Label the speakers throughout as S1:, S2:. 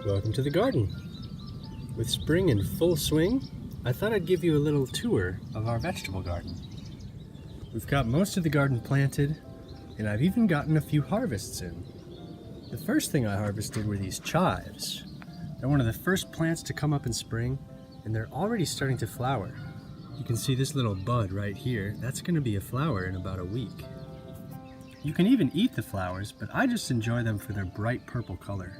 S1: Welcome to the garden. With spring in full swing, I thought I'd give you a little tour of our vegetable garden. We've got most of the garden planted, and I've even gotten a few harvests in. The first thing I harvested were these chives. They're one of the first plants to come up in spring, and they're already starting to flower. You can see this little bud right here. That's going to be a flower in about a week. You can even eat the flowers, but I just enjoy them for their bright purple color.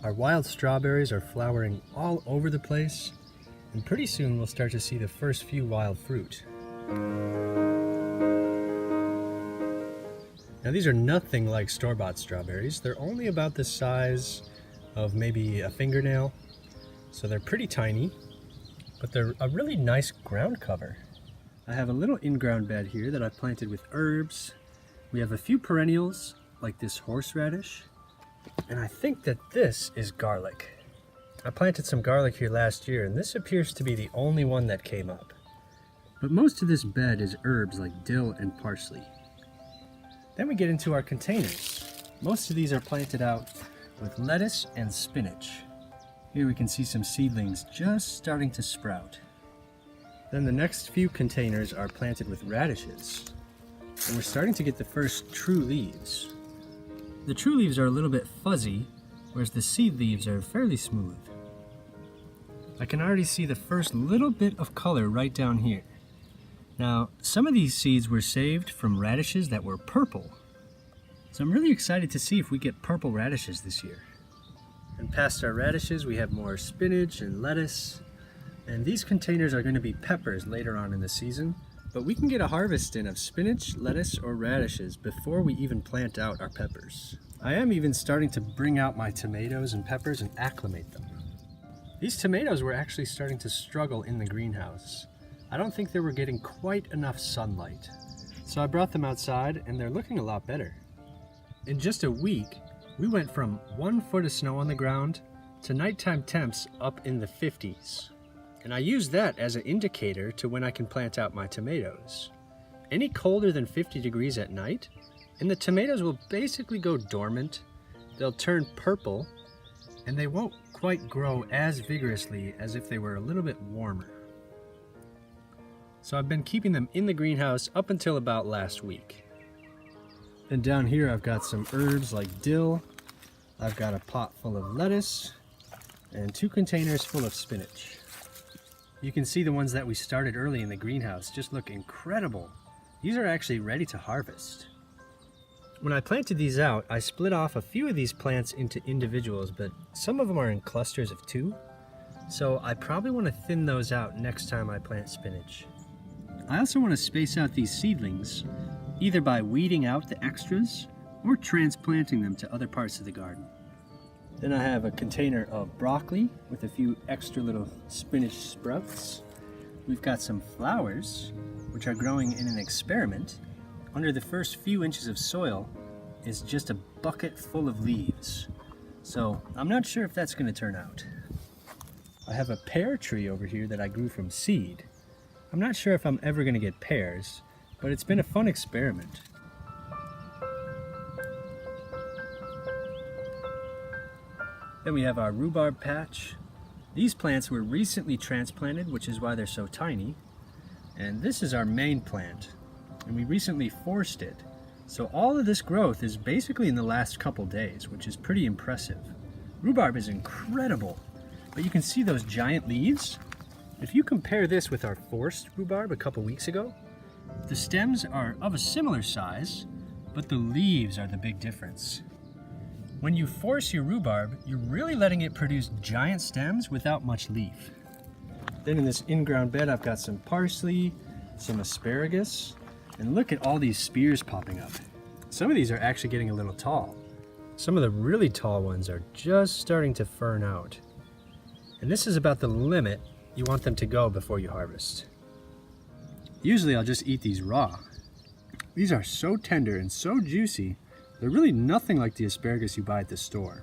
S1: Our wild strawberries are flowering all over the place, and pretty soon we'll start to see the first few wild fruit. Now these are nothing like store-bought strawberries. They're only about the size of maybe a fingernail, so they're pretty tiny, but they're a really nice ground cover. I have a little in-ground bed here that I've planted with herbs. We have a few perennials like this horseradish, and I think that this is garlic. I planted some garlic here last year, and this appears to be the only one that came up. But most of this bed is herbs like dill and parsley. Then we get into our containers. Most of these are planted out with lettuce and spinach. Here we can see some seedlings just starting to sprout. Then the next few containers are planted with radishes, and we're starting to get the first true leaves. The true leaves are a little bit fuzzy, whereas the seed leaves are fairly smooth. I can already see the first little bit of color right down here. Now, some of these seeds were saved from radishes that were purple. So I'm really excited to see if we get purple radishes this year. And past our radishes, we have more spinach and lettuce. And these containers are going to be peppers later on in the season. But we can get a harvest in of spinach, lettuce, or radishes before we even plant out our peppers. I am even starting to bring out my tomatoes and peppers and acclimate them. These tomatoes were actually starting to struggle in the greenhouse. I don't think they were getting quite enough sunlight. So I brought them outside and they're looking a lot better. In just a week, we went from 1 foot of snow on the ground to nighttime temps up in the 50s. And I use that as an indicator to when I can plant out my tomatoes. Any colder than 50 degrees at night, and the tomatoes will basically go dormant, they'll turn purple, and they won't quite grow as vigorously as if they were a little bit warmer. So I've been keeping them in the greenhouse up until about last week. Then down here I've got some herbs like dill, I've got a pot full of lettuce, and 2 containers full of spinach. You can see the ones that we started early in the greenhouse just look incredible. These are actually ready to harvest. When I planted these out, I split off a few of these plants into individuals, but some of them are in clusters of 2. So I probably want to thin those out next time I plant spinach. I also want to space out these seedlings, either by weeding out the extras or transplanting them to other parts of the garden. Then I have a container of broccoli with a few extra little spinach sprouts. We've got some flowers, which are growing in an experiment. Under the first few inches of soil is just a bucket full of leaves. So I'm not sure if that's going to turn out. I have a pear tree over here that I grew from seed. I'm not sure if I'm ever going to get pears, but it's been a fun experiment. Then we have our rhubarb patch. These plants were recently transplanted, which is why they're so tiny. And this is our main plant, and we recently forced it. So all of this growth is basically in the last couple days, which is pretty impressive. Rhubarb is incredible, but you can see those giant leaves. If you compare this with our forced rhubarb a couple weeks ago, the stems are of a similar size, but the leaves are the big difference. When you force your rhubarb, you're really letting it produce giant stems without much leaf. Then in this in-ground bed, I've got some parsley, some asparagus, and look at all these spears popping up. Some of these are actually getting a little tall. Some of the really tall ones are just starting to fern out. And this is about the limit you want them to go before you harvest. Usually I'll just eat these raw. These are so tender and so juicy. They're really nothing like the asparagus you buy at the store.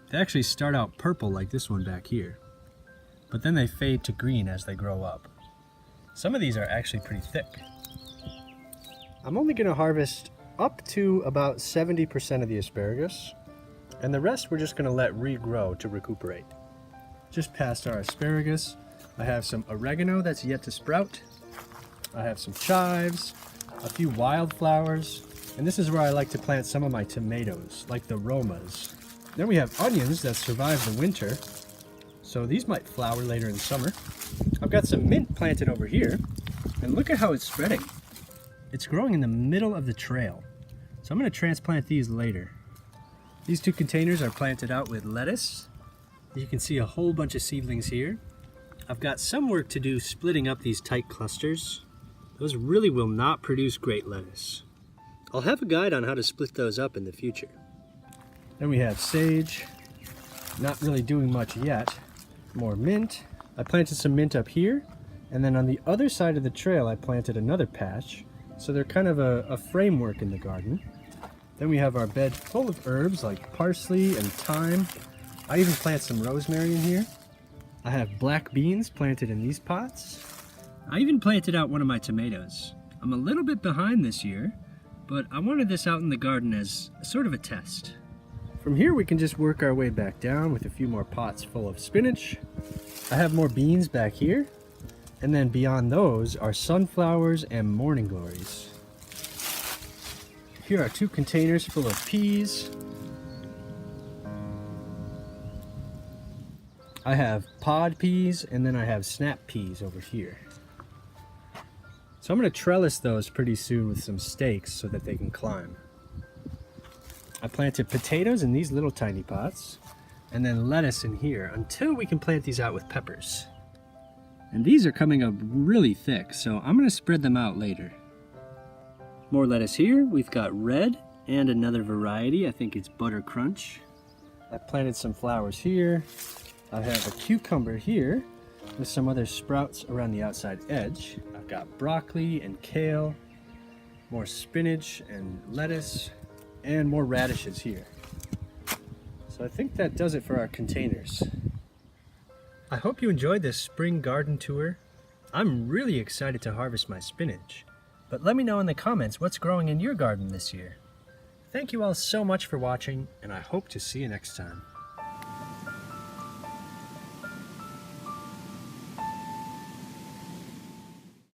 S1: They actually start out purple like this one back here, but then they fade to green as they grow up. Some of these are actually pretty thick. I'm only going to harvest up to about 70% of the asparagus, and the rest we're just going to let regrow to recuperate. Just past our asparagus, I have some oregano that's yet to sprout. I have some chives, a few wildflowers, and this is where I like to plant some of my tomatoes, like the Romas. Then we have onions that survive the winter, so these might flower later in summer. I've got some mint planted over here, and look at how it's spreading. It's growing in the middle of the trail, so I'm going to transplant these later. These two containers are planted out with lettuce. You can see a whole bunch of seedlings here. I've got some work to do splitting up these tight clusters. Those really will not produce great lettuce. I'll have a guide on how to split those up in the future. Then we have sage, not really doing much yet. More mint. I planted some mint up here, and then on the other side of the trail I planted another patch. So they're kind of a framework in the garden. Then we have our bed full of herbs like parsley and thyme. I even plant some rosemary in here. I have black beans planted in these pots. I even planted out one of my tomatoes. I'm a little bit behind this year, but I wanted this out in the garden as sort of a test. From here we can just work our way back down with a few more pots full of spinach. I have more beans back here. And then beyond those are sunflowers and morning glories. Here are two containers full of peas. I have pod peas, and then I have snap peas over here. So I'm going to trellis those pretty soon with some stakes so that they can climb. I planted potatoes in these little tiny pots, and then lettuce in here until we can plant these out with peppers. And these are coming up really thick, so I'm going to spread them out later. More lettuce here. We've got red and another variety. I think it's Butter Crunch. I planted some flowers here. I have a cucumber here with some other sprouts around the outside edge. I've got broccoli and kale, more spinach and lettuce, and more radishes here. So I think that does it for our containers. I hope you enjoyed this spring garden tour. I'm really excited to harvest my spinach, but let me know in the comments what's growing in your garden this year. Thank you all so much for watching, and I hope to see you next time.